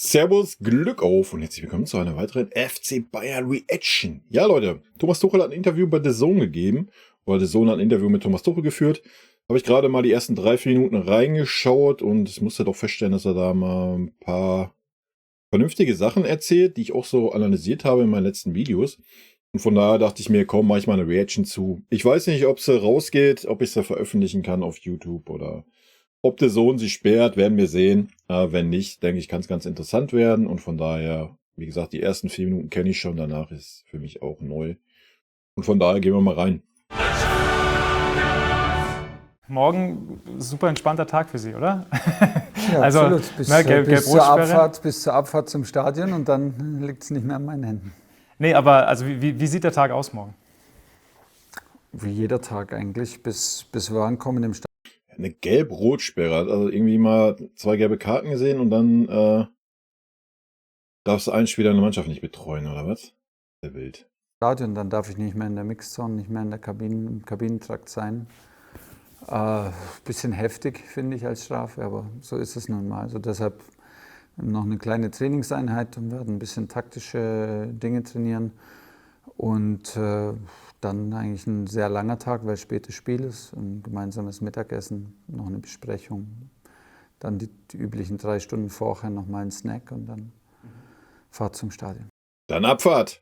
Servus, Glück auf und herzlich willkommen zu einer weiteren FC Bayern Reaction. Ja, Leute, Thomas Tuchel hat ein Interview bei The Zone gegeben, oder The Zone hat ein Interview mit Thomas Tuchel geführt. Habe ich gerade mal die ersten 3-4 Minuten reingeschaut und ich musste doch feststellen, dass er da mal ein paar vernünftige Sachen erzählt, die ich auch so analysiert habe in meinen letzten Videos. Und von daher dachte ich mir, komm, mache ich mal eine Reaction zu. Ich weiß nicht, ob sie rausgeht, ob ich sie veröffentlichen kann auf YouTube oder ob der Sohn sie sperrt, werden wir sehen. Wenn nicht, denke ich, kann es ganz interessant werden. Und von daher, wie gesagt, die ersten 4 Minuten kenne ich schon. Danach ist für mich auch neu. Und von daher gehen wir mal rein. Morgen super entspannter Tag für Sie, oder? Ja, also, absolut. Bis zur Abfahrt zum Stadion und dann liegt es nicht mehr an meinen Händen. Nee, aber also wie sieht der Tag aus morgen? Wie jeder Tag eigentlich, bis wir ankommen im Stadion. Eine Gelb-Rot-Sperre. Also irgendwie mal 2 gelbe Karten gesehen und dann darfst du einen Spieler in der Mannschaft nicht betreuen, oder was? Sehr wild. Dann darf ich nicht mehr in der Mixzone, nicht mehr in der im Kabinentrakt sein. Bisschen heftig, finde ich, als Strafe, aber so ist es nun mal. Also deshalb noch eine kleine Trainingseinheit und werden ein bisschen taktische Dinge trainieren. Und dann eigentlich ein sehr langer Tag, weil spätes Spiel ist, ein gemeinsames Mittagessen, noch eine Besprechung. Dann die üblichen 3 Stunden vorher nochmal ein Snack und dann Fahrt zum Stadion. Dann Abfahrt.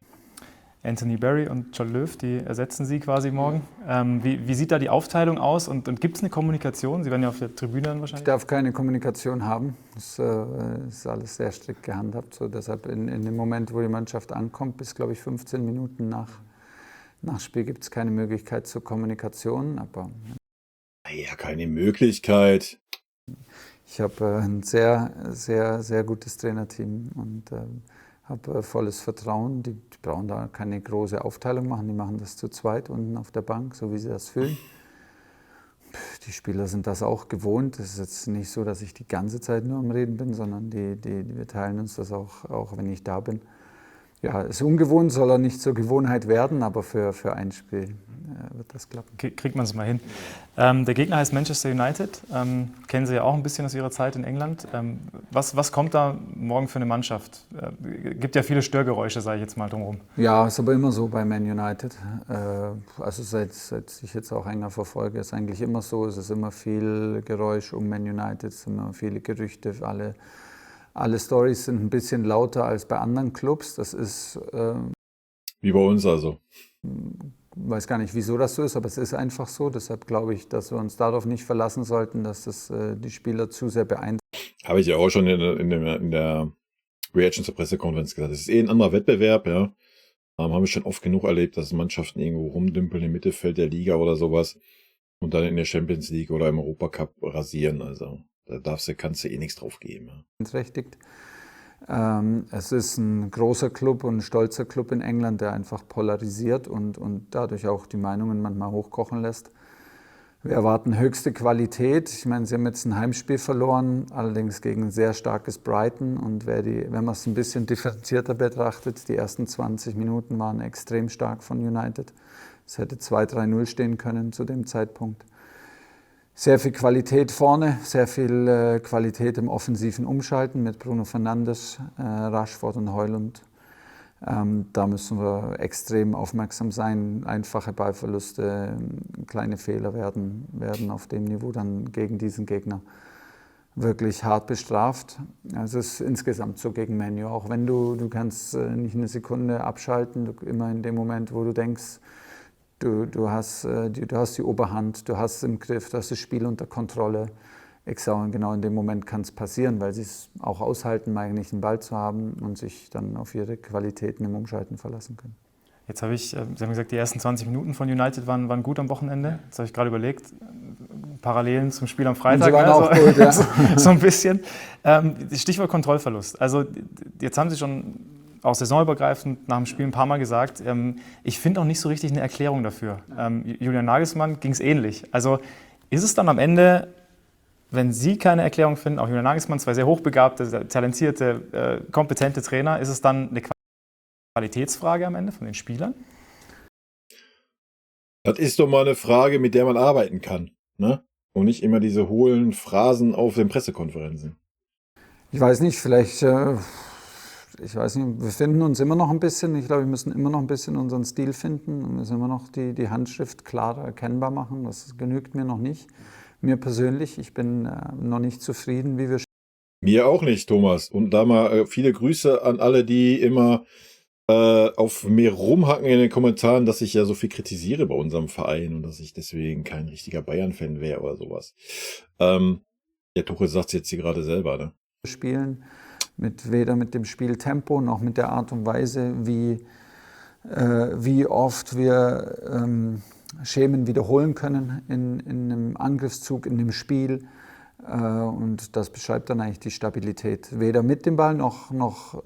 Anthony Barry und John Löw, die ersetzen Sie quasi morgen. Wie sieht da die Aufteilung aus und gibt es eine Kommunikation? Sie werden ja auf der Tribüne dann wahrscheinlich. Ich darf keine Kommunikation haben. Das ist alles sehr strikt gehandhabt. So, deshalb in dem Moment, wo die Mannschaft ankommt, bis, glaube ich, 15 Minuten nach Spiel gibt es keine Möglichkeit zur Kommunikation. Aber ja, keine Möglichkeit. Ich habe ein sehr, sehr, sehr gutes Trainerteam und habe volles Vertrauen. Die brauchen da keine große Aufteilung machen, die machen das zu zweit unten auf der Bank, so wie sie das fühlen. Die Spieler sind das auch gewohnt. Es ist jetzt nicht so, dass ich die ganze Zeit nur am Reden bin, sondern wir teilen uns das auch wenn ich da bin. Ja, ist ungewohnt, soll er nicht zur Gewohnheit werden, aber für ein Spiel wird das klappen. Kriegt man es mal hin. Der Gegner heißt Manchester United. Kennen Sie ja auch ein bisschen aus Ihrer Zeit in England. Was kommt da morgen für eine Mannschaft? Gibt ja viele Störgeräusche, sage ich jetzt mal drumherum. Ja, ist aber immer so bei Man United. Also seit ich jetzt auch enger verfolge, ist eigentlich immer so. Es ist immer viel Geräusch um Man United, es sind immer viele Gerüchte, alle Storys sind ein bisschen lauter als bei anderen Clubs. Das ist wie bei uns also. Ich weiß gar nicht, wieso das so ist, aber es ist einfach so. Deshalb glaube ich, dass wir uns darauf nicht verlassen sollten, dass das die Spieler zu sehr beeinträchtigt. Habe ich ja auch schon in der Reaction zur Pressekonferenz gesagt. Es ist ein anderer Wettbewerb, ja. Haben wir schon oft genug erlebt, dass Mannschaften irgendwo rumdümpeln im Mittelfeld der Liga oder sowas und dann in der Champions League oder im Europacup rasieren. Also da kannst du eh nichts drauf geben. Ja. Es ist ein großer Club und ein stolzer Club in England, der einfach polarisiert und dadurch auch die Meinungen manchmal hochkochen lässt. Wir erwarten höchste Qualität. Ich meine, sie haben jetzt ein Heimspiel verloren, allerdings gegen ein sehr starkes Brighton. Und wenn man es ein bisschen differenzierter betrachtet, die ersten 20 Minuten waren extrem stark von United. Es hätte 2-3-0 stehen können zu dem Zeitpunkt. Sehr viel Qualität vorne, sehr viel Qualität im offensiven Umschalten mit Bruno Fernandes, Rashford und Højlund. Da müssen wir extrem aufmerksam sein. Einfache Ballverluste, kleine Fehler werden auf dem Niveau dann gegen diesen Gegner wirklich hart bestraft. Also es ist insgesamt so gegen Man U. Auch wenn du kannst nicht eine Sekunde abschalten, immer in dem Moment, wo du denkst, Du hast die Oberhand, du hast es im Griff, du hast das Spiel unter Kontrolle. Genau in dem Moment kann es passieren, weil sie es auch aushalten, mal eigentlich den Ball zu haben und sich dann auf ihre Qualitäten im Umschalten verlassen können. Jetzt Sie haben gesagt, die ersten 20 Minuten von United waren gut am Wochenende. Jetzt habe ich gerade überlegt, Parallelen zum Spiel am Freitag. Sie waren auch gut, ja. So ein bisschen. Stichwort Kontrollverlust. Also jetzt haben Sie schon auch saisonübergreifend nach dem Spiel ein paar Mal gesagt, ich finde auch nicht so richtig eine Erklärung dafür. Julian Nagelsmann ging es ähnlich. Also ist es dann am Ende, wenn Sie keine Erklärung finden, auch Julian Nagelsmann, 2 sehr hochbegabte, talentierte, kompetente Trainer, ist es dann eine Qualitätsfrage am Ende von den Spielern? Das ist doch mal eine Frage, mit der man arbeiten kann, ne? Und nicht immer diese hohlen Phrasen auf den Pressekonferenzen. Ich weiß nicht, vielleicht, ich weiß nicht, wir finden uns immer noch ein bisschen. Ich glaube, wir müssen immer noch ein bisschen unseren Stil finden und müssen immer noch die Handschrift klarer erkennbar machen. Das genügt mir noch nicht. Mir persönlich, ich bin noch nicht zufrieden, wie wir Mir auch nicht, Thomas. Und da mal viele Grüße an alle, die immer auf mir rumhacken in den Kommentaren, dass ich ja so viel kritisiere bei unserem Verein und dass ich deswegen kein richtiger Bayern-Fan wäre oder sowas. Der Tuchel sagt es jetzt hier gerade selber, ne? spielen, weder mit dem Spieltempo noch mit der Art und Weise, wie oft wir Schemen wiederholen können in einem Angriffszug, in dem Spiel. Und das beschreibt dann eigentlich die Stabilität. Weder mit dem Ball noch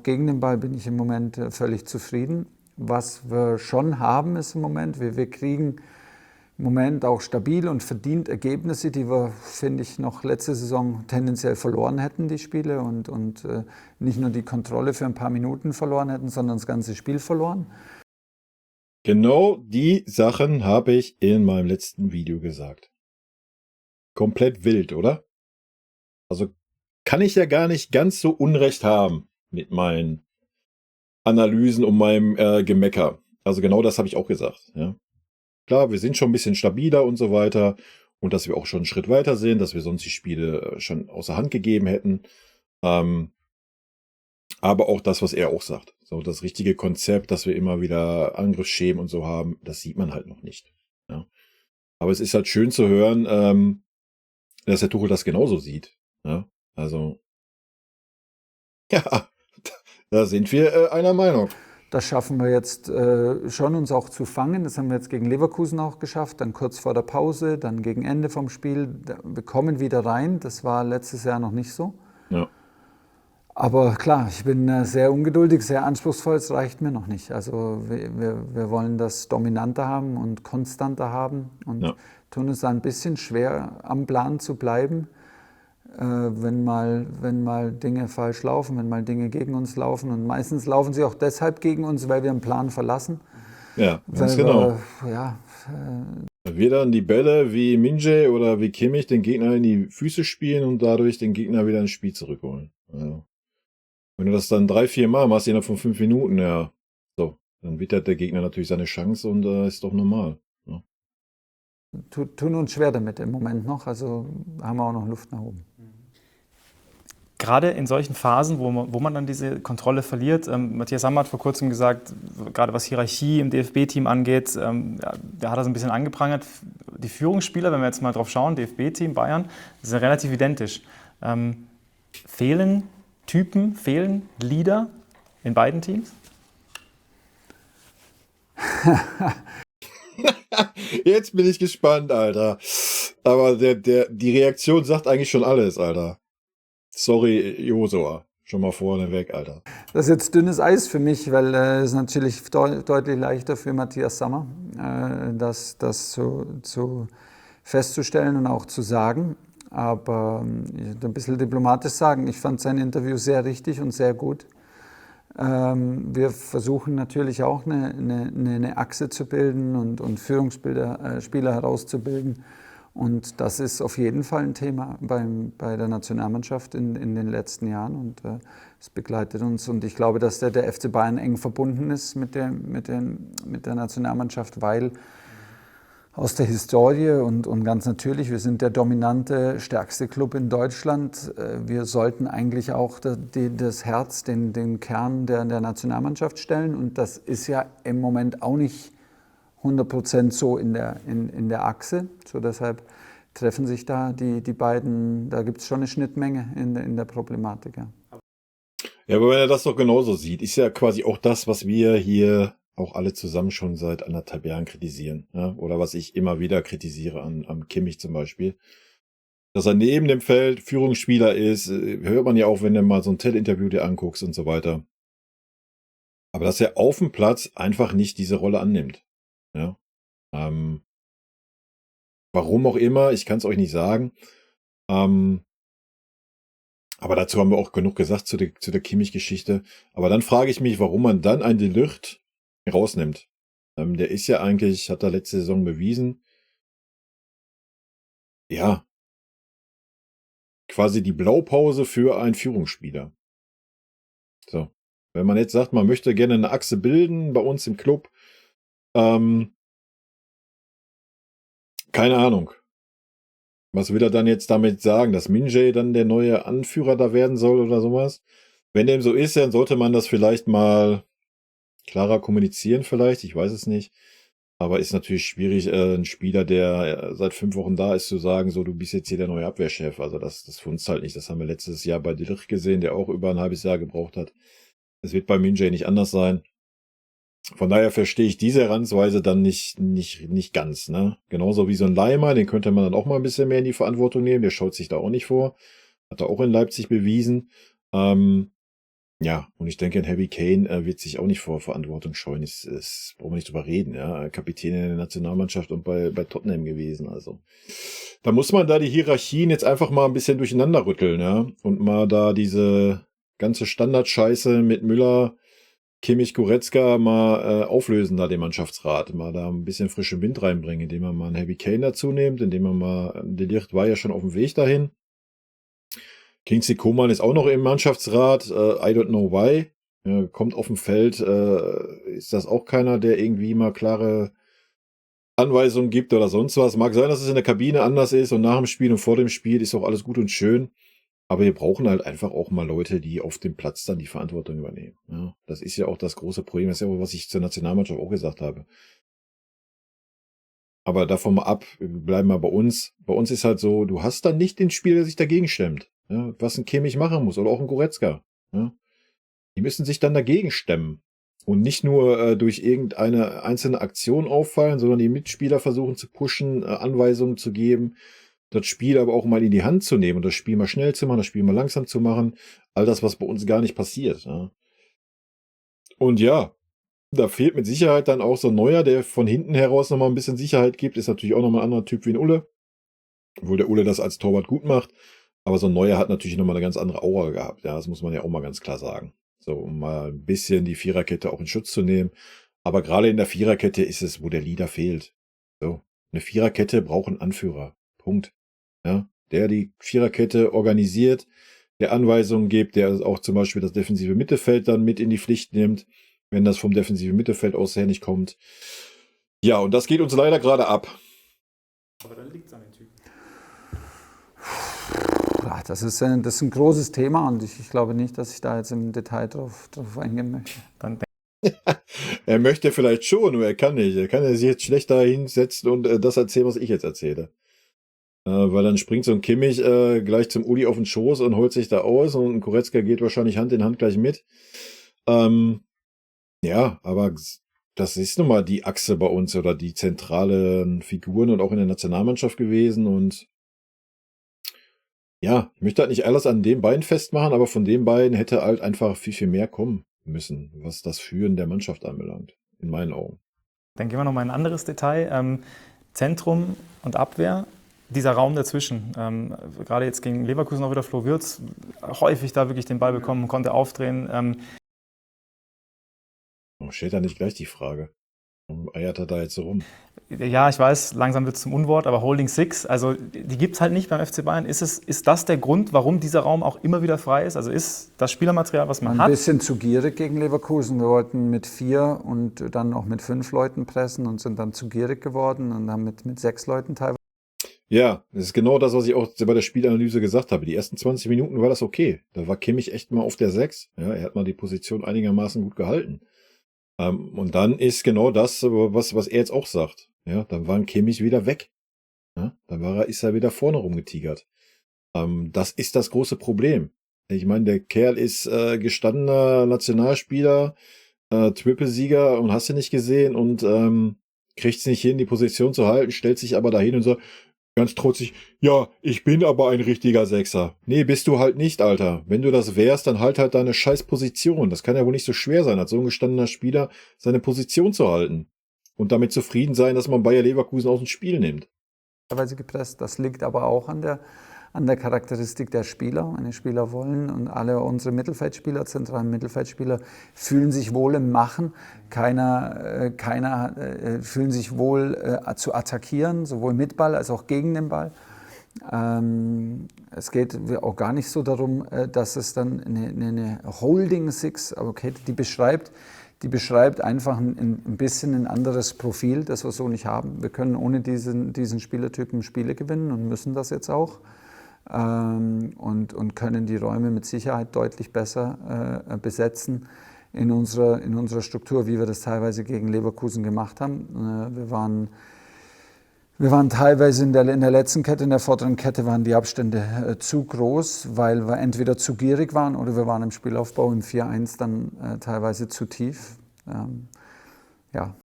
gegen den Ball bin ich im Moment völlig zufrieden. Was wir schon haben ist im Moment, wir kriegen im Moment auch stabil und verdient Ergebnisse, die wir, finde ich, noch letzte Saison tendenziell verloren hätten, die Spiele. Und nicht nur die Kontrolle für ein paar Minuten verloren hätten, sondern das ganze Spiel verloren. Genau die Sachen habe ich in meinem letzten Video gesagt. Komplett wild, oder? Also kann ich ja gar nicht ganz so Unrecht haben mit meinen Analysen und meinem Gemecker. Also genau das habe ich auch gesagt. Ja. Klar, wir sind schon ein bisschen stabiler und so weiter und dass wir auch schon einen Schritt weiter sind, dass wir sonst die Spiele schon außer Hand gegeben hätten. Aber auch das, was er auch sagt. So das richtige Konzept, dass wir immer wieder Angriffsschemen und so haben, das sieht man halt noch nicht. Ja. Aber es ist halt schön zu hören, dass der Tuchel das genauso sieht. Ja. Also, ja, da sind wir einer Meinung. Das schaffen wir jetzt schon, uns auch zu fangen. Das haben wir jetzt gegen Leverkusen auch geschafft, dann kurz vor der Pause, dann gegen Ende vom Spiel. Wir kommen wieder rein. Das war letztes Jahr noch nicht so. Ja. Aber klar, ich bin sehr ungeduldig, sehr anspruchsvoll. Es reicht mir noch nicht. Also wir wollen das dominanter haben und konstanter haben und tun es ein bisschen schwer, am Plan zu bleiben. Wenn mal Dinge falsch laufen, wenn mal Dinge gegen uns laufen. Und meistens laufen sie auch deshalb gegen uns, weil wir einen Plan verlassen. Ja, ganz genau. Weil wir dann die Bälle wie Minje oder wie Kimmich den Gegner in die Füße spielen und dadurch den Gegner wieder ins Spiel zurückholen. Also, wenn du das dann 3-4 Mal machst, innerhalb von 5 Minuten, ja, so, dann wittert der Gegner natürlich seine Chance und ist doch normal. Ja. Tun uns schwer damit im Moment noch, also haben wir auch noch Luft nach oben. Gerade in solchen Phasen, wo man dann diese Kontrolle verliert, Matthias Sammer hat vor kurzem gesagt, gerade was Hierarchie im DFB-Team angeht, da hat er so ein bisschen angeprangert. Die Führungsspieler, wenn wir jetzt mal drauf schauen, DFB-Team, Bayern, sind relativ identisch. Fehlen Typen, fehlen Leader in beiden Teams? Jetzt bin ich gespannt, Alter. Aber die Reaktion sagt eigentlich schon alles, Alter. Sorry, Josua. Schon mal vorne weg, Alter. Das ist jetzt dünnes Eis für mich, weil es natürlich deutlich leichter für Matthias Sammer, das so festzustellen und auch zu sagen. Aber ich würde ein bisschen diplomatisch sagen, ich fand sein Interview sehr richtig und sehr gut. Wir versuchen natürlich auch eine Achse zu bilden und Führungsspieler herauszubilden. Und das ist auf jeden Fall ein Thema bei der Nationalmannschaft in den letzten Jahren und es begleitet uns. Und ich glaube, dass der FC Bayern eng verbunden ist mit der Nationalmannschaft, weil aus der Historie und ganz natürlich, wir sind der dominante, stärkste Club in Deutschland. Wir sollten eigentlich auch das Herz, den Kern der Nationalmannschaft stellen. Und das ist ja im Moment auch nicht 100% so in der Achse. So deshalb treffen sich da die beiden, da gibt es schon eine Schnittmenge in der Problematik. Ja. Ja, aber wenn er das doch genauso sieht, ist ja quasi auch das, was wir hier auch alle zusammen schon seit 1,5 Jahren kritisieren. Ja? Oder was ich immer wieder kritisiere am Kimmich zum Beispiel. Dass er neben dem Feld Führungsspieler ist, hört man ja auch, wenn du mal so ein TED-Interview dir anguckst und so weiter. Aber dass er auf dem Platz einfach nicht diese Rolle annimmt. Ja. Warum auch immer, ich kann es euch nicht sagen. Aber dazu haben wir auch genug gesagt zu der Kimmich-Geschichte. Aber dann frage ich mich, warum man dann einen De Ligt rausnimmt. Der ist ja eigentlich, hat er letzte Saison bewiesen, ja, quasi die Blaupause für einen Führungsspieler. So. Wenn man jetzt sagt, man möchte gerne eine Achse bilden bei uns im Club, keine Ahnung. Was will er dann jetzt damit sagen, dass Min-Jae dann der neue Anführer da werden soll oder sowas? Wenn dem so ist, dann sollte man das vielleicht mal klarer kommunizieren vielleicht, ich weiß es nicht. Aber ist natürlich schwierig, ein Spieler, der seit 5 Wochen da ist, zu sagen, so, du bist jetzt hier der neue Abwehrchef. Also das funzt halt nicht. Das haben wir letztes Jahr bei Dillich gesehen, der auch über ein halbes Jahr gebraucht hat. Es wird bei Min-Jae nicht anders sein. Von daher verstehe ich diese Herangehensweise dann nicht ganz, ne? Genauso wie so ein Leimer, den könnte man dann auch mal ein bisschen mehr in die Verantwortung nehmen. Der schaut sich da auch nicht vor. Hat er auch in Leipzig bewiesen. Ja, und ich denke, ein Harry Kane wird sich auch nicht vor Verantwortung scheuen. Ist brauchen wir nicht drüber reden, ja. Kapitän in der Nationalmannschaft und bei Tottenham gewesen. Also da muss man da die Hierarchien jetzt einfach mal ein bisschen durcheinander rütteln, ja. Und mal da diese ganze Standardscheiße mit Müller, Kimmich, Goretzka mal auflösen, da den Mannschaftsrat. Mal da ein bisschen frischen Wind reinbringen, indem man mal einen Harry Kane dazu nimmt, indem man mal, De Ligt war ja schon auf dem Weg dahin. Kingsley Coman ist auch noch im Mannschaftsrat. I don't know why. Kommt auf dem Feld. Ist das auch keiner, der irgendwie mal klare Anweisungen gibt oder sonst was? Mag sein, dass es in der Kabine anders ist und nach dem Spiel und vor dem Spiel ist auch alles gut und schön. Aber wir brauchen halt einfach auch mal Leute, die auf dem Platz dann die Verantwortung übernehmen. Ja, das ist ja auch das große Problem. Das ist ja auch, was ich zur Nationalmannschaft auch gesagt habe. Aber davon mal ab, wir bleiben mal bei uns. Bei uns ist halt so, du hast dann nicht den Spieler, der sich dagegen stemmt. Ja, was ein Kimmich machen muss oder auch ein Goretzka. Ja, die müssen sich dann dagegen stemmen. Und nicht nur durch irgendeine einzelne Aktion auffallen, sondern die Mitspieler versuchen zu pushen, Anweisungen zu geben, das Spiel aber auch mal in die Hand zu nehmen und das Spiel mal schnell zu machen, das Spiel mal langsam zu machen. All das, was bei uns gar nicht passiert. Ja. Und ja, da fehlt mit Sicherheit dann auch so ein Neuer, der von hinten heraus nochmal ein bisschen Sicherheit gibt. Ist natürlich auch nochmal ein anderer Typ wie ein Ulle. Obwohl der Ulle das als Torwart gut macht. Aber so ein Neuer hat natürlich nochmal eine ganz andere Aura gehabt. Ja, das muss man ja auch mal ganz klar sagen. So, um mal ein bisschen die Viererkette auch in Schutz zu nehmen. Aber gerade in der Viererkette ist es, wo der Leader fehlt. So, eine Viererkette braucht einen Anführer. Punkt. Ja, der die Viererkette organisiert, der Anweisungen gibt, der auch zum Beispiel das defensive Mittelfeld dann mit in die Pflicht nimmt, wenn das vom defensiven Mittelfeld aus her nicht kommt. Ja, und das geht uns leider gerade ab. Aber dann liegt es an den Typen. Ja, das ist ein großes Thema und ich glaube nicht, dass ich da jetzt im Detail drauf eingehen möchte. Er möchte vielleicht schon, nur er kann nicht. Er kann sich jetzt schlecht da hinsetzen und das erzählen, was ich jetzt erzähle. Weil dann springt so ein Kimmich gleich zum Uli auf den Schoß und holt sich da aus und ein Goretzka geht wahrscheinlich Hand in Hand gleich mit. Ja, aber das ist nun mal die Achse bei uns oder die zentralen Figuren und auch in der Nationalmannschaft gewesen und ja, ich möchte halt nicht alles an den beiden festmachen, aber von den beiden hätte halt einfach viel, viel mehr kommen müssen, was das Führen der Mannschaft anbelangt, in meinen Augen. Dann gehen wir nochmal in ein anderes Detail. Zentrum und Abwehr, dieser Raum dazwischen. Gerade jetzt gegen Leverkusen auch wieder Flo Würz, häufig da wirklich den Ball bekommen, konnte aufdrehen. Steht da nicht gleich die Frage? Warum eiert er da jetzt so rum? Ja, ich weiß, langsam wird es zum Unwort, aber Holding Six, also die gibt es halt nicht beim FC Bayern. Ist das der Grund, warum dieser Raum auch immer wieder frei ist? Also ist das Spielermaterial, was man hat? Ein bisschen zu gierig gegen Leverkusen. Wir wollten mit 4 und dann auch mit 5 Leuten pressen und sind dann zu gierig geworden und haben mit 6 Leuten teilweise. Ja, das ist genau das, was ich auch bei der Spielanalyse gesagt habe. Die ersten 20 Minuten war das okay. Da war Kimmich echt mal auf der 6. Ja, er hat mal die Position einigermaßen gut gehalten. Und dann ist genau das, was er jetzt auch sagt. Ja, dann war ein Kimmich wieder weg. Ja, dann ist er wieder vorne rumgetigert. Das ist das große Problem. Ich meine, der Kerl ist gestandener Nationalspieler, Triple-Sieger und hast du nicht gesehen und kriegt es nicht hin, die Position zu halten, stellt sich aber dahin und sagt, ganz trotzig, ja, ich bin aber ein richtiger Sechser. Nee, bist du halt nicht, Alter. Wenn du das wärst, dann halt deine scheiß Position. Das kann ja wohl nicht so schwer sein, als so ein gestandener Spieler seine Position zu halten. Und damit zufrieden sein, dass man Bayer Leverkusen aus dem Spiel nimmt. Gepresst. Das liegt aber auch an der Charakteristik der Spieler. Meine Spieler wollen und alle unsere Mittelfeldspieler, zentralen Mittelfeldspieler, fühlen sich wohl im Machen. Keiner fühlen sich wohl zu attackieren, sowohl mit Ball als auch gegen den Ball. Es geht auch gar nicht so darum, dass es dann eine Holding Six, okay, die beschreibt einfach ein bisschen ein anderes Profil, das wir so nicht haben. Wir können ohne diesen Spielertypen Spiele gewinnen und müssen das jetzt auch. Und können die Räume mit Sicherheit deutlich besser besetzen in unserer Struktur, wie wir das teilweise gegen Leverkusen gemacht haben. Wir waren teilweise in der letzten Kette, in der vorderen Kette waren die Abstände zu groß, weil wir entweder zu gierig waren oder wir waren im Spielaufbau im 4-1 dann teilweise zu tief. Ja.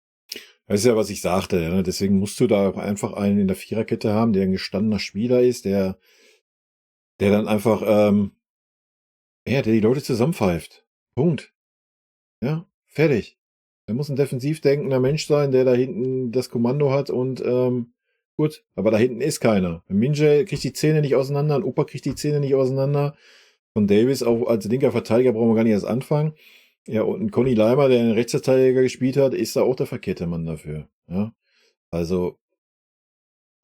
Das ist ja, was ich sagte. Ja. Deswegen musst du da auch einfach einen in der Viererkette haben, der ein gestandener Spieler ist, der dann einfach, der die Leute zusammenpfeift. Punkt. Ja, fertig. Er muss ein defensiv denkender Mensch sein, der da hinten das Kommando hat und gut, aber da hinten ist keiner. Minje kriegt die Zähne nicht auseinander, ein Opa kriegt die Zähne nicht auseinander. Von Davis auch als linker Verteidiger brauchen wir gar nicht erst anfangen. Ja, und ein Conny Leimer, der einen Rechtsverteidiger gespielt hat, ist da auch der verkehrte Mann dafür. Ja, also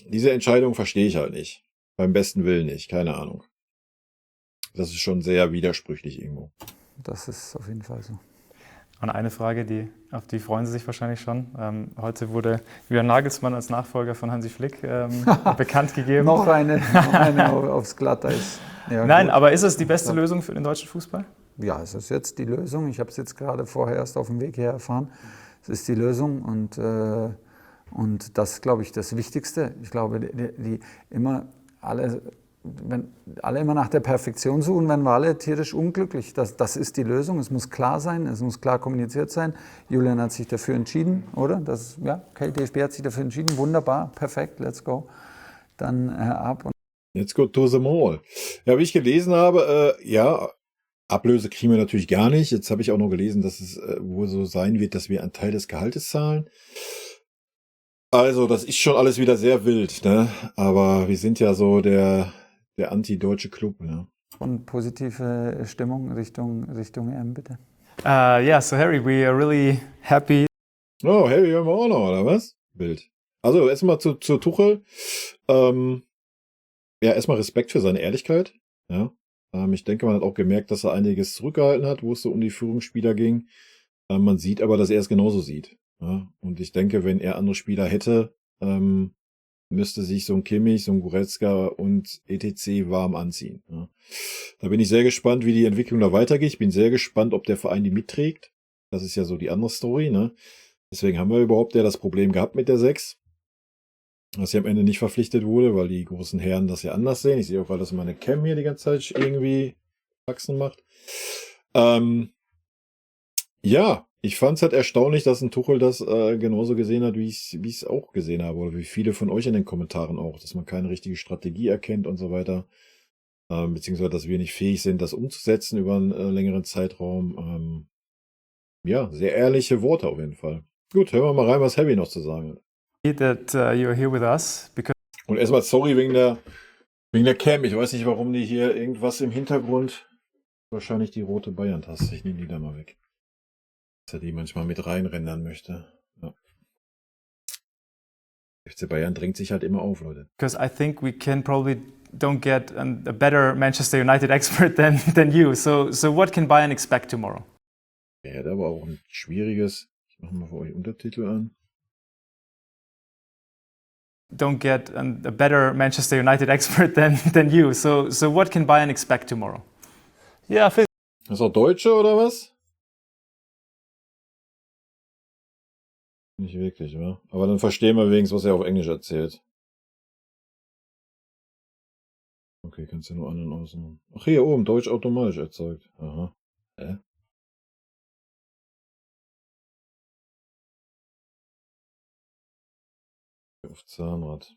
diese Entscheidung verstehe ich halt nicht. Beim besten Willen nicht, keine Ahnung. Das ist schon sehr widersprüchlich irgendwo. Das ist auf jeden Fall so. Und eine Frage, auf die freuen Sie sich wahrscheinlich schon. Heute wurde Julian Nagelsmann als Nachfolger von Hansi Flick bekannt gegeben. Noch eine aufs Glatteis. Ja, nein, gut. aber ist es die beste Lösung für den deutschen Fußball? Ja, es ist jetzt die Lösung. Ich habe es jetzt gerade vorher erst auf dem Weg hierher erfahren. Es ist die Lösung und das ist, glaube ich, das Wichtigste. Ich glaube, wenn alle immer nach der Perfektion suchen, werden wir alle tierisch unglücklich. Das ist die Lösung. Es muss klar sein, es muss klar kommuniziert sein. Julian hat sich dafür entschieden, oder? DFB hat sich dafür entschieden. Wunderbar, perfekt, let's go. Dann ab. Let's go to the mall. Ja, wie ich gelesen habe, Ablöse kriegen wir natürlich gar nicht. Jetzt habe ich auch noch gelesen, dass es wohl so sein wird, dass wir einen Teil des Gehaltes zahlen. Also, das ist schon alles wieder sehr wild, ne? Aber wir sind ja so der anti-deutsche Club, ne? Und positive Stimmung Richtung EM, bitte. So Harry, we are really happy. Oh, Harry hören wir auch noch, oder was? Wild. Also, erstmal zu Tuchel. Erstmal Respekt für seine Ehrlichkeit, ja. Ich denke, man hat auch gemerkt, dass er einiges zurückgehalten hat, wo es so um die Führungsspieler ging. Man sieht aber, dass er es genauso sieht. Ja? Und ich denke, wenn er andere Spieler hätte, müsste sich so ein Kimmich, so ein Goretzka und etc. warm anziehen. Ja? Da bin ich sehr gespannt, wie die Entwicklung da weitergeht. Ich bin sehr gespannt, ob der Verein die mitträgt. Das ist ja so die andere Story, ne? Deswegen haben wir überhaupt das Problem gehabt mit der 6. Dass sie am Ende nicht verpflichtet wurde, weil die großen Herren das ja anders sehen. Ich sehe auch gerade, dass meine Cam hier die ganze Zeit irgendwie Faxen macht. Ich fand es halt erstaunlich, dass ein Tuchel das genauso gesehen hat, wie ich es auch gesehen habe. Oder wie viele von euch in den Kommentaren auch, dass man keine richtige Strategie erkennt und so weiter. Beziehungsweise, dass wir nicht fähig sind, das umzusetzen über einen längeren Zeitraum. Sehr ehrliche Worte auf jeden Fall. Gut, hören wir mal rein, was Harry noch zu sagen hat. That you're here with us because Und erstmal sorry wegen der Cam. Ich weiß nicht, warum die hier irgendwas im Hintergrund. Wahrscheinlich die rote Bayern-Taste. Ich nehme die da mal weg. Dass er die manchmal mit reinrendern möchte. Ja. FC Bayern drängt sich halt immer auf, Leute. because I think we can probably don't get a better Manchester United expert than you. So what can Bayern expect tomorrow? Er hat aber auch ein schwieriges. Ich mache mal für euch Untertitel an. Don't get a better Manchester United expert than you. So what can Bayern expect tomorrow? Yeah, I think Das ist auch Deutsche oder was? Nicht wirklich, wa? Aber dann verstehen wir wenigstens, was er auf Englisch erzählt. Okay, kannst du nur an- und ausmachen. Ach, hier oben, Deutsch automatisch erzeugt. Aha. Hä? Auf Zahnrad.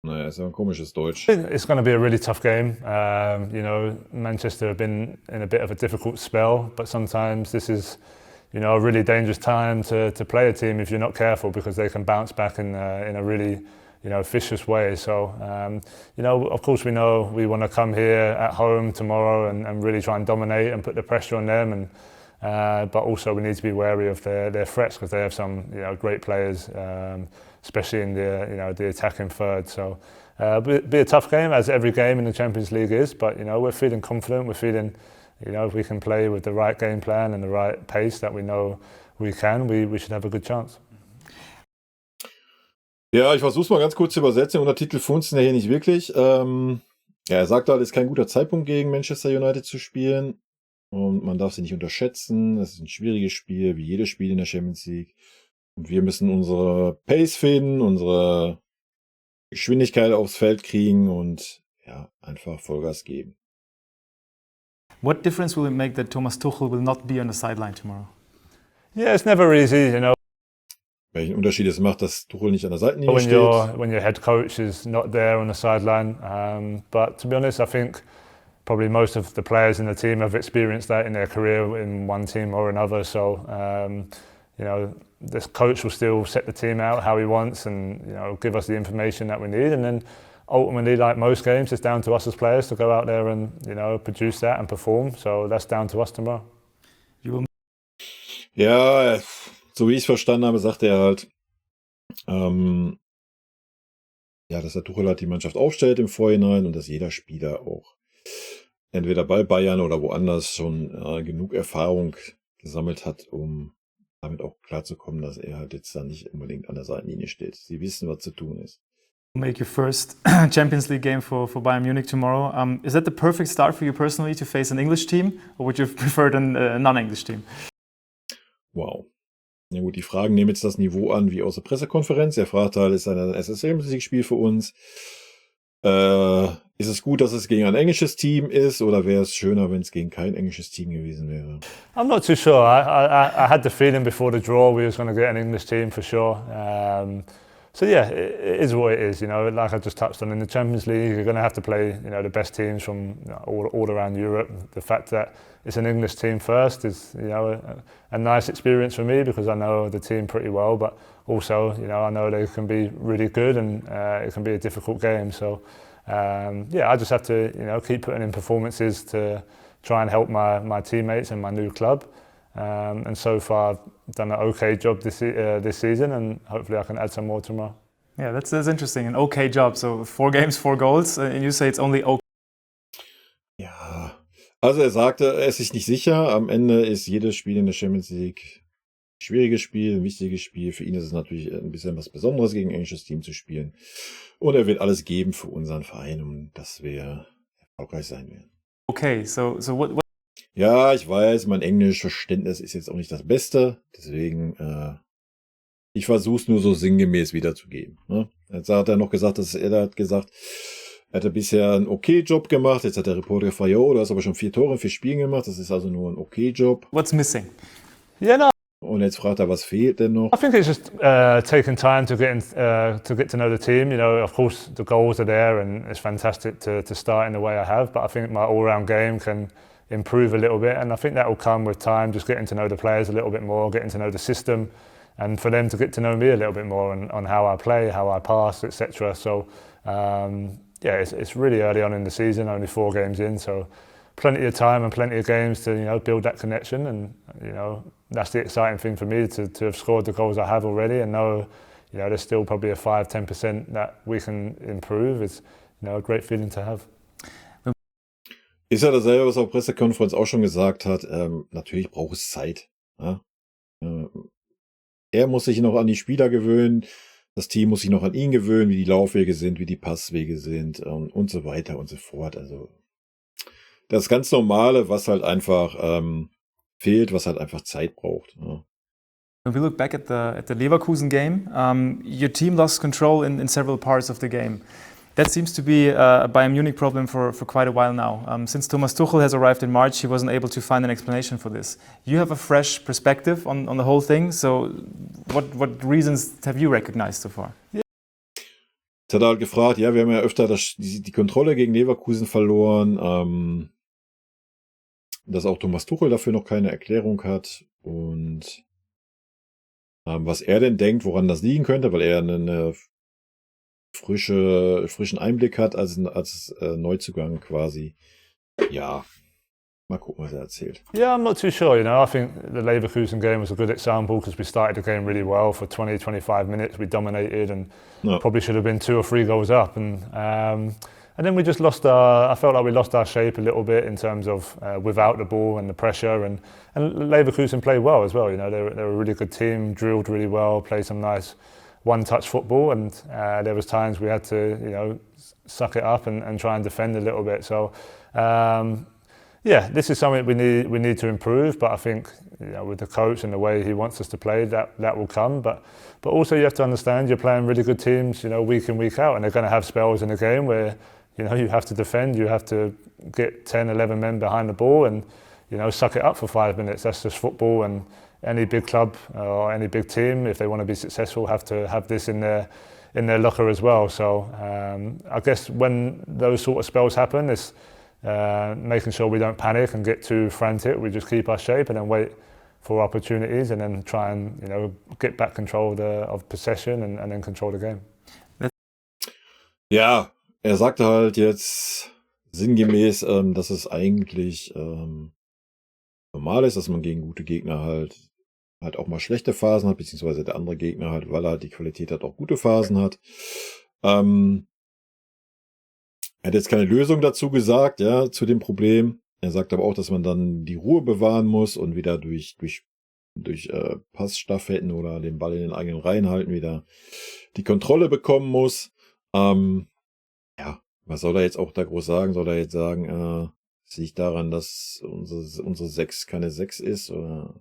Naja, ist ja ein komisches Deutsch. it's going to be a really tough game. Manchester have been in a bit of a difficult spell, but sometimes this is, a really dangerous time to play a team if you're not careful, because they can bounce back in a really, vicious way. So, of course we know we want to come here at home tomorrow and really try and dominate and put the pressure on them but also we need to be wary of their threats because they have some great players, especially in the attacking third. So be a tough game, as every game in the Champions League is. But we're feeling confident. We're feeling if we can play with the right game plan and the right pace that we know we can, we should have a good chance. Ja, ich versuche es mal ganz kurz zu übersetzen. Untertitel funzen ja hier nicht wirklich. Er sagt halt, es ist kein guter Zeitpunkt gegen Manchester United zu spielen. Und man darf sie nicht unterschätzen. Es ist ein schwieriges Spiel, wie jedes Spiel in der Champions League. Und wir müssen unsere Pace finden, unsere Geschwindigkeit aufs Feld kriegen und einfach Vollgas geben. What difference will it make that Thomas Tuchel will not be on the sideline tomorrow? Yeah, it's never easy, Welchen Unterschied es macht, dass Tuchel nicht an der Seitenlinie when steht. your head coach is not there on the sideline. But to be honest, I think probably most of the players in the team have experienced that in their career in one team or another. So this coach will still set the team out how he wants and give us the information that we need. And then ultimately, like most games, it's down to us as players to go out there and produce that and perform. So that's down to us tomorrow. Ja, so wie ich es verstanden habe, sagt er halt, dass der Tuchel halt die Mannschaft aufstellt im Vorhinein und dass jeder Spieler auch entweder bei Bayern oder woanders schon genug Erfahrung gesammelt hat, um damit auch klarzukommen, dass er halt jetzt da nicht unbedingt an der Seitenlinie steht. Sie wissen, was zu tun ist. Make your first Champions League game for Bayern Munich tomorrow. Is that the perfect start for you personally to face an English team, or would you have preferred a non-English team? Wow. Ja gut, die Fragen nehmen jetzt das Niveau an wie aus der Pressekonferenz. Er fragt halt, ist ein SSL-Spiel für uns? Ist es gut, dass es gegen ein englisches Team ist, oder wäre es schöner, wenn es gegen kein englisches Team gewesen wäre? I'm not too sure. I had the feeling before the draw we was going to get an English team for sure. So yeah, it is what it is. Like I just touched on, in the Champions League, you're going to have to play, the best teams from all around Europe. The fact that it's an English team first is, a nice experience for me because I know the team pretty well. But also, I know they can be really good and it can be a difficult game. So I just have to, keep putting in performances to try and help my teammates and my new club. And so far, I've done an okay job this season, and hopefully I can add some more tomorrow. Yeah, that's interesting. An okay job. So 4 games, 4 goals, and you say it's only okay. Ja, also er sagte, er ist sich nicht sicher. Am Ende ist jedes Spiel in der Champions League ein schwieriges Spiel, ein wichtiges Spiel. Für ihn ist es natürlich ein bisschen was Besonderes, gegen ein englisches Team zu spielen. Und er wird alles geben für unseren Verein, um dass wir erfolgreich sein werden. Okay, so what? Ja, ich weiß, mein Englischverständnis ist jetzt auch nicht das Beste, deswegen ich versuche es nur so sinngemäß wiederzugeben. Ne? Jetzt hat er noch gesagt, er hatte bisher einen Okay-Job gemacht. Jetzt hat der Reporter gefragt, du hast aber schon 4 Tore in 4 Spielen gemacht, das ist also nur ein Okay-Job. What's missing? Yeah, no. Und jetzt fragt er, was fehlt denn noch? I think it's just taking time to get to know the team. Of course, the goals are there, and it's fantastic to start in the way I have. But I think my all-round game can improve a little bit, and I think that will come with time, just getting to know the players a little bit more, getting to know the system, and for them to get to know me a little bit more on how I play, how I pass, etc. So it's really early on in the season, only 4 games in, so plenty of time and plenty of games to build that connection, and that's the exciting thing for me to have scored the goals I have already, and know there's still probably a 5-10% that we can improve. It's a great feeling to have. Ist ja dasselbe, was er auf der Pressekonferenz auch schon gesagt hat. Natürlich braucht es Zeit. Ja? Er muss sich noch an die Spieler gewöhnen. Das Team muss sich noch an ihn gewöhnen, wie die Laufwege sind, wie die Passwege sind und so weiter und so fort. Also das ganz Normale, was halt einfach fehlt, was halt einfach Zeit braucht. Ja. When we look back at the Leverkusen game, your team lost control in several parts of the game. That seems to be a Bayern Munich problem for quite a while now. Since Thomas Tuchel has arrived in March, he wasn't able to find an explanation for this. You have a fresh perspective on the whole thing, so what reasons have you recognized so far? Jetzt hat er halt gefragt, wir haben ja öfter die Kontrolle gegen Leverkusen verloren, dass auch Thomas Tuchel dafür noch keine Erklärung hat und was er denn denkt, woran das liegen könnte, weil er eine frischen Einblick hat als Neuzugang quasi. Ja, Mal gucken, was er erzählt. Yeah, I'm not too sure. I think the Leverkusen game was a good example because we started the game really well for 20, 25 minutes. We dominated and probably should have been 2 or 3 goals up. And then we just I felt like we lost our shape a little bit in terms of without the ball and the pressure. And Leverkusen played well as well. They're a really good team, drilled really well, played some nice one-touch football. And there was times we had to, suck it up and try and defend a little bit. So, this is something we need to improve. But I think with the coach and the way he wants us to play, that will come. But also you have to understand you're playing really good teams, week in, week out, and they're going to have spells in the game where you have to defend, you have to get 10, 11 men behind the ball and suck it up for 5 minutes. That's just football, and any big club or any big team, if they want to be successful, have to have this in their locker as well. So I guess when those sort of spells happen, it's making sure we don't panic and get too frantic. We just keep our shape and then wait for opportunities and then try and get back control of possession and then control the game. Ja, er sagte halt jetzt sinngemäß, dass es eigentlich normal ist, dass man gegen gute Gegner halt auch mal schlechte Phasen hat, beziehungsweise der andere Gegner halt, weil er halt die Qualität hat, auch gute Phasen hat. Er hat jetzt keine Lösung dazu gesagt, ja, zu dem Problem. Er sagt aber auch, dass man dann die Ruhe bewahren muss und wieder durch Passstaffetten oder den Ball in den eigenen Reihen halten, wieder die Kontrolle bekommen muss. Was soll er jetzt auch da groß sagen? Soll er jetzt sagen, es liegt daran, dass unsere 6 keine 6 ist? Oder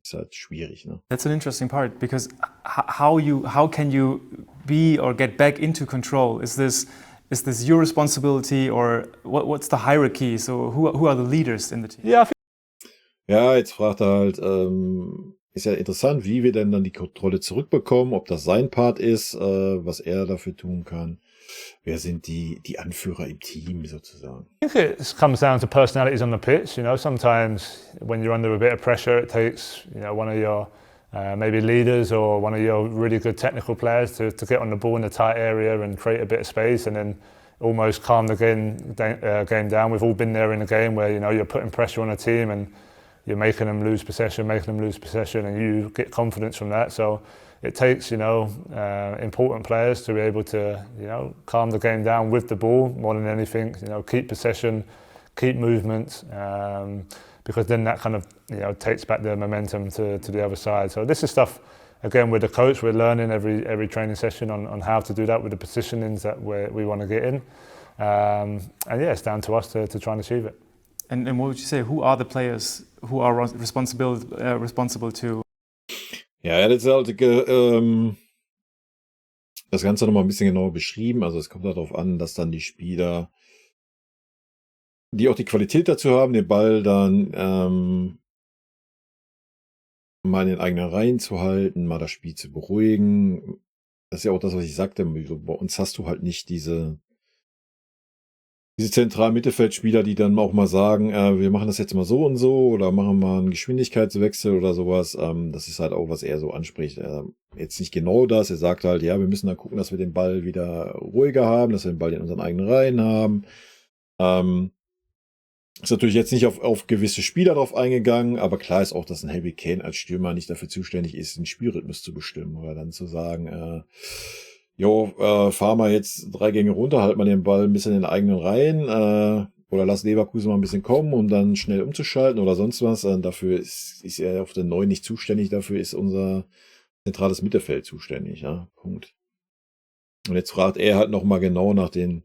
ist halt schwierig, ne? That's an interesting part because how can you be or get back into control? Is this your responsibility or what's the hierarchy? So who are the leaders in the team? Ja, jetzt fragt er halt, ist ja interessant, wie wir denn dann die Kontrolle zurückbekommen, ob das sein Part ist, was er dafür tun kann. Wer sind die Anführer im Team sozusagen? I think it comes down to personalities on the pitch. Sometimes when you're under a bit of pressure, it takes one of your maybe leaders or one of your really good technical players to get on the ball in a tight area and create a bit of space and then almost calm the game down. We've all been there in a game where you're putting pressure on a team and you're making them lose possession, and you get confidence from that. So it takes, important players to be able to, calm the game down with the ball more than anything. Keep possession, keep movement, because then that kind of, takes back the momentum to the other side. So this is stuff, again, with the coach, we're learning every training session on how to do that with the positionings that we want to get in. It's down to us to try and achieve it. And what would you say? Who are the players who are responsible to? Ja, er hat jetzt halt das Ganze nochmal ein bisschen genauer beschrieben. Also es kommt darauf an, dass dann die Spieler, die auch die Qualität dazu haben, den Ball dann mal in den eigenen Reihen zu halten, mal das Spiel zu beruhigen. Das ist ja auch das, was ich sagte. Bei uns hast du halt nicht diese zentralen Mittelfeldspieler, die dann auch mal sagen, wir machen das jetzt mal so und so oder machen mal einen Geschwindigkeitswechsel oder sowas. Das ist halt auch, was er so anspricht. Jetzt nicht genau das. Er sagt halt, ja, wir müssen dann gucken, dass wir den Ball wieder ruhiger haben, dass wir den Ball in unseren eigenen Reihen haben. Ist natürlich jetzt nicht auf gewisse Spieler drauf eingegangen, aber klar ist auch, dass ein Harry Kane als Stürmer nicht dafür zuständig ist, den Spielrhythmus zu bestimmen oder dann zu sagen, fahr mal jetzt 3 Gänge runter, halt mal den Ball ein bisschen in den eigenen Reihen oder lass Leverkusen mal ein bisschen kommen, um dann schnell umzuschalten oder sonst was. Dafür ist er auf der 9 nicht zuständig, dafür ist unser zentrales Mittelfeld zuständig. Ja, Punkt. Und jetzt fragt er halt nochmal genau nach den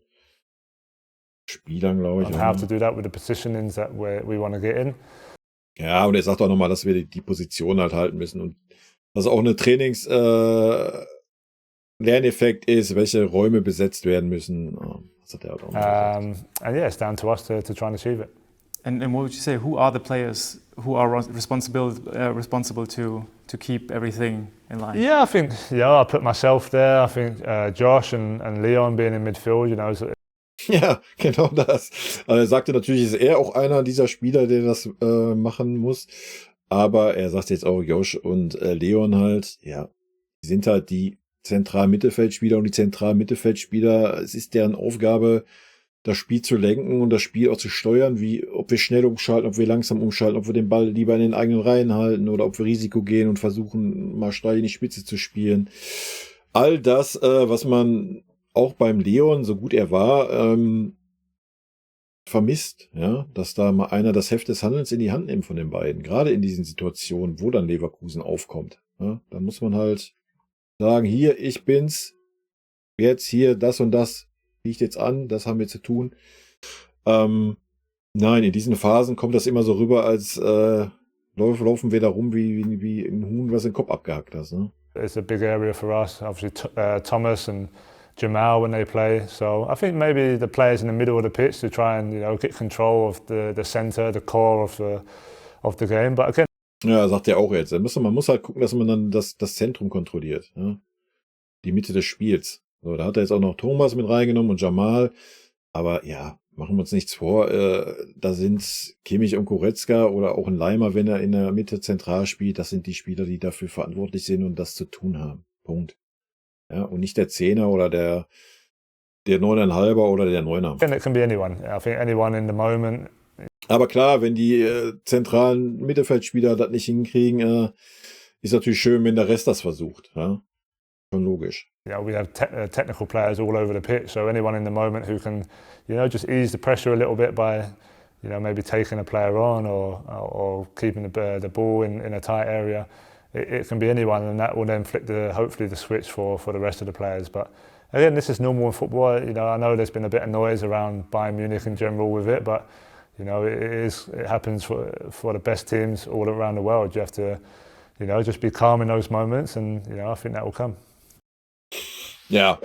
Spielern, glaube ich. How to do that with the positionings that we want to get in. Ja, und er sagt auch nochmal, dass wir die Position halt halten müssen und dass auch eine Lerneffekt ist, welche Räume besetzt werden müssen. Das hat er halt auch it's down to us to try and achieve it. And what would you say? Who are the players who are responsible to keep everything in line? Yeah, I think I put myself there. I think Josh and Leon being in midfield, Ja, genau das. Also er sagte natürlich, ist er auch einer dieser Spieler, der das machen muss. Aber er sagt jetzt auch Josh und Leon halt, ja, die sind halt die zentralen Mittelfeldspieler und die zentralen Mittelfeldspieler, es ist deren Aufgabe, das Spiel zu lenken und das Spiel auch zu steuern, wie ob wir schnell umschalten, ob wir langsam umschalten, ob wir den Ball lieber in den eigenen Reihen halten oder ob wir Risiko gehen und versuchen, mal steil in die Spitze zu spielen. All das, was man auch beim Leon, so gut er war, vermisst, ja, dass da mal einer das Heft des Handelns in die Hand nimmt von den beiden, gerade in diesen Situationen, wo dann Leverkusen aufkommt. Ja, dann muss man halt sagen, hier, ich bin's, jetzt hier, das und das liegt jetzt an, das haben wir zu tun. Nein, in diesen Phasen kommt das immer so rüber, als laufen wir da rum wie ein Huhn, was den Kopf abgehackt hat. Ne? It's a big area for us, obviously Thomas and Jamal when they play. So I think maybe the players in the middle of the pitch to try and get control of the centre, the core of the game. But again, ja, sagt er auch jetzt. Man muss halt gucken, dass man dann das Zentrum kontrolliert. Ja? Die Mitte des Spiels. So, da hat er jetzt auch noch Thomas mit reingenommen und Jamal. Aber ja, machen wir uns nichts vor. Da sind Kimmich und Goretzka oder auch ein Leimer, wenn er in der Mitte zentral spielt. Das sind die Spieler, die dafür verantwortlich sind und das zu tun haben. Punkt. Ja, und nicht der Zehner oder der 9,5er oder der 9er. And it can be anyone. I think anyone in the moment. Aber klar, wenn die zentralen Mittelfeldspieler das nicht hinkriegen, ist natürlich schön, wenn der Rest das versucht. Ja? Schon logisch. Yeah, we have technical players all over the pitch, so anyone in the moment who can, just ease the pressure a little bit by, maybe taking a player on or keeping the ball in a tight area. It can be anyone, and that will then flick hopefully the switch for the rest of the players. But again, this is normal in football. I know there's been a bit of noise around Bayern Munich in general with it, but it happens for the best teams all around the world. You have to, just be calm in those moments, and I think that will come. Ja.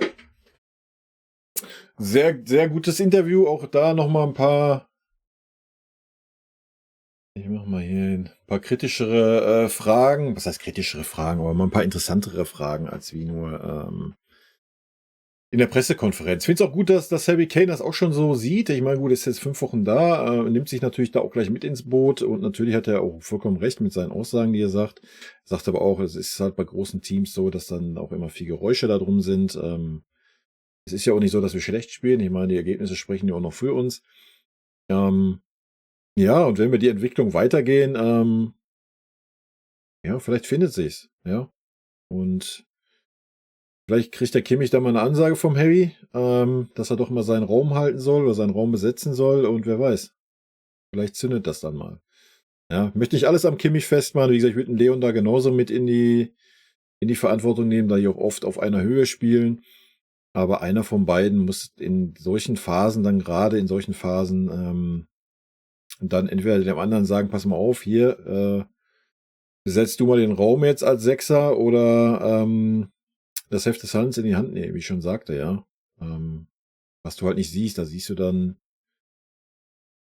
Sehr, sehr gutes Interview. Auch da nochmal ein paar. Ich mache mal hier ein paar kritischere Fragen. Was heißt kritischere Fragen? Aber mal ein paar interessantere Fragen als wie nur in der Pressekonferenz. Ich finde es auch gut, dass Harry Kane das auch schon so sieht. Ich meine, gut, ist jetzt 5 Wochen da, nimmt sich natürlich da auch gleich mit ins Boot und natürlich hat er auch vollkommen recht mit seinen Aussagen, die er sagt. Er sagt aber auch, es ist halt bei großen Teams so, dass dann auch immer viel Geräusche da drum sind. Es ist ja auch nicht so, dass wir schlecht spielen. Ich meine, die Ergebnisse sprechen ja auch noch für uns. Ja, und wenn wir die Entwicklung weitergehen, vielleicht findet sich's, ja. Und vielleicht kriegt der Kimmich da mal eine Ansage vom Harry, dass er doch mal seinen Raum halten soll oder seinen Raum besetzen soll und wer weiß. Vielleicht zündet das dann mal. Ja, ich möchte nicht alles am Kimmich festmachen. Wie gesagt, ich würde den Leon da genauso mit in die Verantwortung nehmen, da die auch oft auf einer Höhe spielen. Aber einer von beiden muss in solchen Phasen, dann gerade in solchen Phasen, dann entweder dem anderen sagen, pass mal auf, hier, besetzt du mal den Raum jetzt als Sechser oder das Heft des Handelns in die Hand nehmen, wie ich schon sagte, ja. Was du halt nicht siehst, da siehst du dann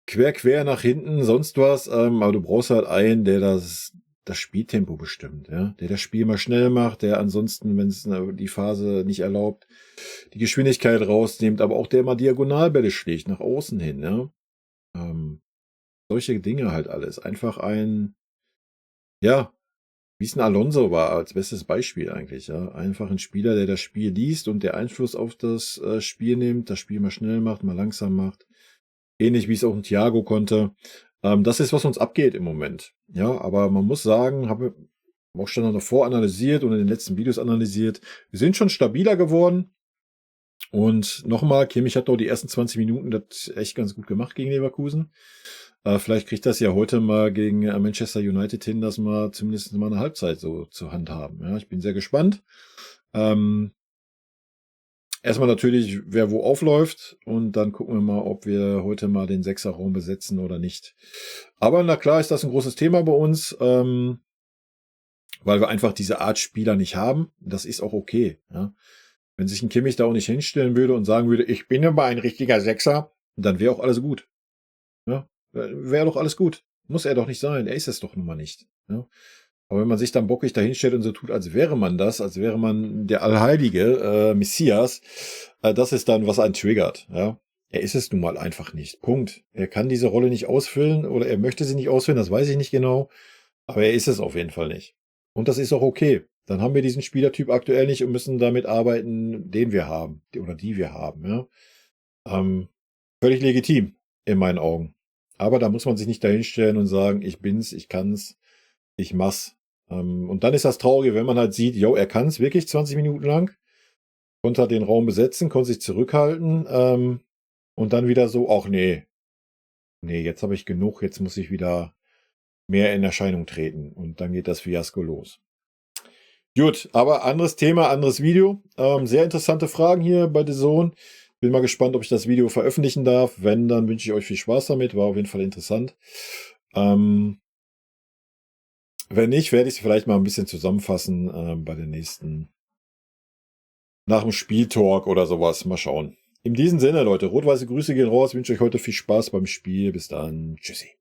quer nach hinten, sonst was, aber du brauchst halt einen, der das Spieltempo bestimmt, ja, der das Spiel mal schnell macht, der ansonsten, wenn es die Phase nicht erlaubt, die Geschwindigkeit rausnimmt, aber auch der mal Diagonalbälle schlägt, nach außen hin, ja. Solche Dinge halt alles. Einfach wie es ein Alonso war, als bestes Beispiel eigentlich, ja. Einfach ein Spieler, der das Spiel liest und der Einfluss auf das Spiel nimmt, das Spiel mal schnell macht, mal langsam macht. Ähnlich wie es auch ein Thiago konnte. Das ist, was uns abgeht im Moment. Ja, aber man muss sagen, habe auch schon davor analysiert und in den letzten Videos analysiert, wir sind schon stabiler geworden. Und nochmal, Kimmich hat doch die ersten 20 Minuten das echt ganz gut gemacht gegen Leverkusen. Vielleicht kriegt das ja heute mal gegen Manchester United hin, das mal zumindest mal eine Halbzeit so zur Hand haben. Ja, ich bin sehr gespannt. Erstmal natürlich, wer wo aufläuft und dann gucken wir mal, ob wir heute mal den Sechserraum besetzen oder nicht. Aber na klar ist das ein großes Thema bei uns, weil wir einfach diese Art Spieler nicht haben. Das ist auch okay. Ja. Wenn sich ein Kimmich da auch nicht hinstellen würde und sagen würde, ich bin aber ein richtiger Sechser, dann wäre auch alles gut. Ja. Wäre doch alles gut. Muss er doch nicht sein. Er ist es doch nun mal nicht. Ja. Aber wenn man sich dann bockig dahinstellt und so tut, als wäre man das, als wäre man der allheilige Messias, das ist dann, was einen triggert. Ja. Er ist es nun mal einfach nicht. Punkt. Er kann diese Rolle nicht ausfüllen oder er möchte sie nicht ausfüllen, das weiß ich nicht genau. Aber er ist es auf jeden Fall nicht. Und das ist auch okay. Dann haben wir diesen Spielertyp aktuell nicht und müssen damit arbeiten, den wir haben oder die wir haben. Ja. völlig legitim in meinen Augen. Aber da muss man sich nicht dahinstellen und sagen, ich bin's, ich kann's, ich mach's. Und dann ist das Traurige, wenn man halt sieht, yo, er kann's wirklich 20 Minuten lang, konnte halt den Raum besetzen, konnte sich zurückhalten und dann wieder so, ach nee, jetzt habe ich genug, jetzt muss ich wieder mehr in Erscheinung treten. Und dann geht das Fiasko los. Gut, aber anderes Thema, anderes Video. Sehr interessante Fragen hier bei DAZN. Bin mal gespannt, ob ich das Video veröffentlichen darf. Wenn, dann wünsche ich euch viel Spaß damit. War auf jeden Fall interessant. Wenn nicht, werde ich es vielleicht mal ein bisschen zusammenfassen bei den nächsten, nach dem Spieltalk oder sowas. Mal schauen. In diesem Sinne, Leute, rot-weiße Grüße gehen raus. Ich wünsche euch heute viel Spaß beim Spiel. Bis dann. Tschüssi.